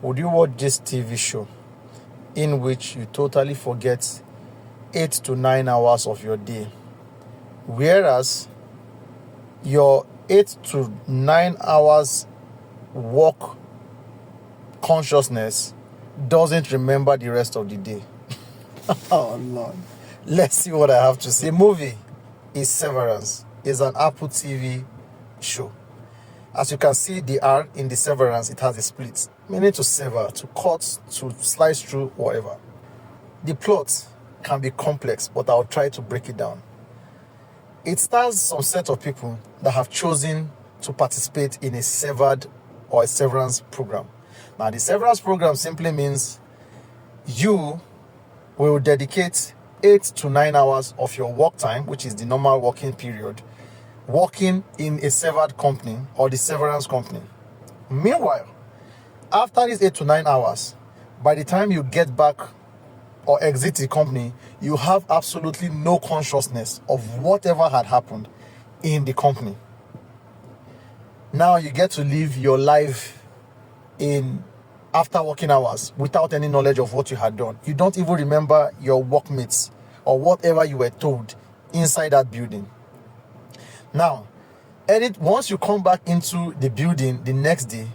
Would you watch this TV show in which you totally forget 8 to 9 hours of your day, whereas your 8 to 9 hours work consciousness doesn't remember the rest of the day? Oh Lord. Let's see what I have to say. The movie is Severance. It's an Apple TV show. As you can see, the R in the Severance, it has a split, meaning to sever, to cut, to slice through, whatever. The plot can be complex, but I'll try to break it down. It stars some set of people that have chosen to participate in a severed or a severance program. Now, the severance program simply means you will dedicate 8 to 9 hours of your work time, which is the normal working period, working in a severed company or the severance company. Meanwhile, after these 8 to 9 hours, by the time you get back or exit the company, you have absolutely no consciousness of whatever had happened in the company. Now you get to live your life in after working hours without any knowledge of what you had done. You don't even remember your workmates or whatever you were told inside that building. Now, once you come back into the building the next day,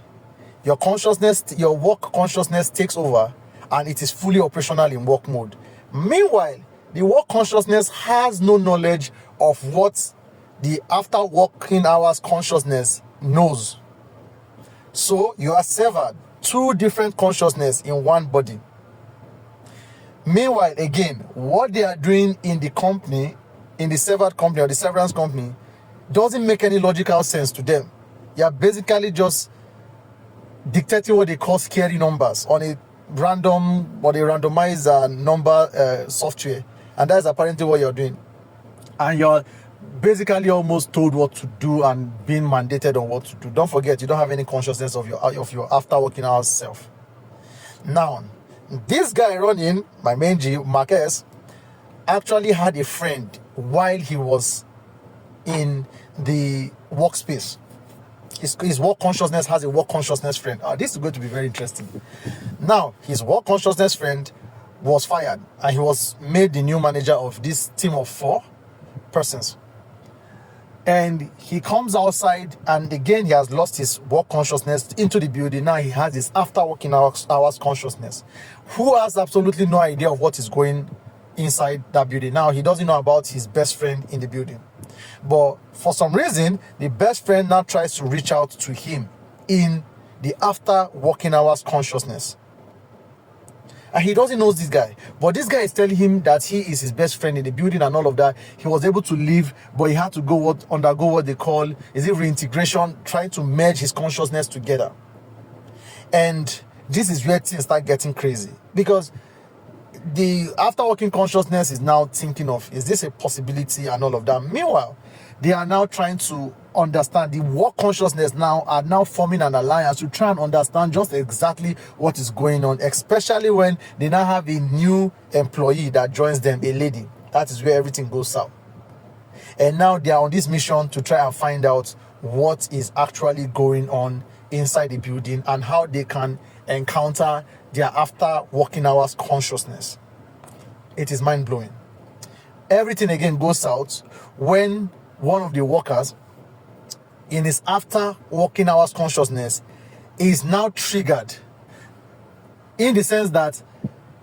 your consciousness, your work consciousness takes over and it is fully operational in work mode. Meanwhile, the work consciousness has no knowledge of what the after working hours consciousness knows. So you are severed, two different consciousness in one body. Meanwhile, again, what they are doing in the company, in the severed company or the severance company, doesn't make any logical sense to them. You are basically just dictating what they call scary numbers on a random or a randomized number software, and that's apparently what you're doing. And you're basically almost told what to do and being mandated on what to do. Don't forget, you don't have any consciousness of your after working hours self. Now, this guy running, my main G, Marquez, actually had a friend while he was in the workspace. His work consciousness has a work consciousness friend. This is going to be very interesting. Now, his work consciousness friend was fired and he was made the new manager of this team of 4 persons. And he comes outside and again he has lost his work consciousness into the building. Now he has his after working hours consciousness. Who has absolutely no idea of what is going inside that building. Now he doesn't know about his best friend in the building. But for some reason, the best friend now tries to reach out to him in the after working hours consciousness. And he doesn't know this guy. But this guy is telling him that he is his best friend in the building and all of that. He was able to leave, but he had to undergo what they call, reintegration, trying to merge his consciousness together. And this is where things start getting crazy. Because the after working consciousness is now thinking of, is this a possibility and all of that. Meanwhile, they are now trying to understand, the work consciousness are now forming an alliance to try and understand just exactly what is going on, especially when they now have a new employee that joins them, a lady. That is where everything goes south. And now they are on this mission to try and find out what is actually going on inside the building and how they can encounter their after working hours consciousness. It is mind-blowing. Everything again goes south when one of the workers in his after working hours consciousness is now triggered, in the sense that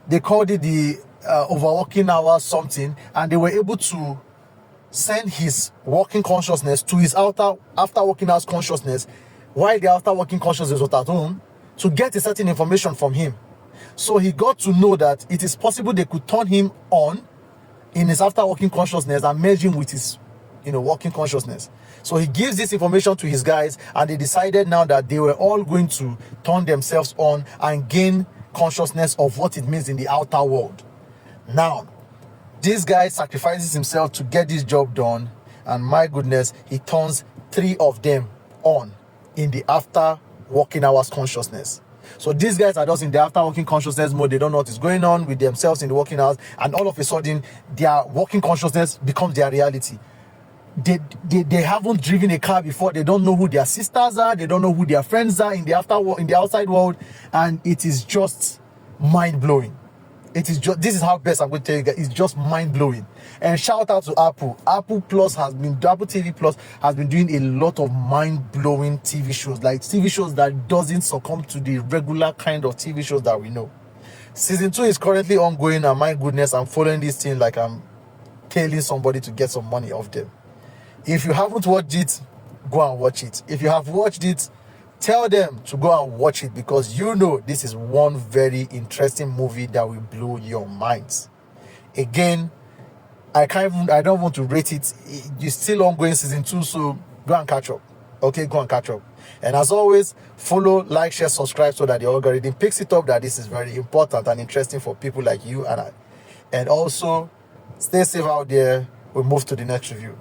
they called it the overworking hours something, and they were able to send his working consciousness to his after working hours consciousness while the after working consciousness was at home, to get a certain information from him. So he got to know that it is possible they could turn him on in his after working consciousness and merge him with his working consciousness. So he gives this information to his guys, and they decided now that they were all going to turn themselves on and gain consciousness of what it means in the outer world. Now, this guy sacrifices himself to get this job done, and my goodness, he turns 3 of them on in the after working hours consciousness. So these guys are just in the after working consciousness mode. They don't know what is going on with themselves in the working hours, and all of a sudden their working consciousness becomes their reality. they haven't driven a car before. They don't know who their sisters are. They don't know who their friends are in the outside world, and it is just mind blowing. It is just, this is how best I'm going to tell you guys. It's just mind blowing. And shout out to Apple. Apple TV Plus has been doing a lot of mind blowing TV shows, like TV shows that doesn't succumb to the regular kind of TV shows that we know. Season 2 is currently ongoing, and my goodness, I'm following this thing like I'm telling somebody to get some money off them. If you haven't watched it, go and watch it. If you have watched it, tell them to go and watch it, because you know this is one very interesting movie that will blow your minds. Again, I don't want to rate it. It's still ongoing, season 2, so go and catch up. Okay, go and catch up. And as always, follow, like, share, subscribe, so that the algorithm picks it up that this is very important and interesting for people like you and I. And also, stay safe out there. We'll move to the next review.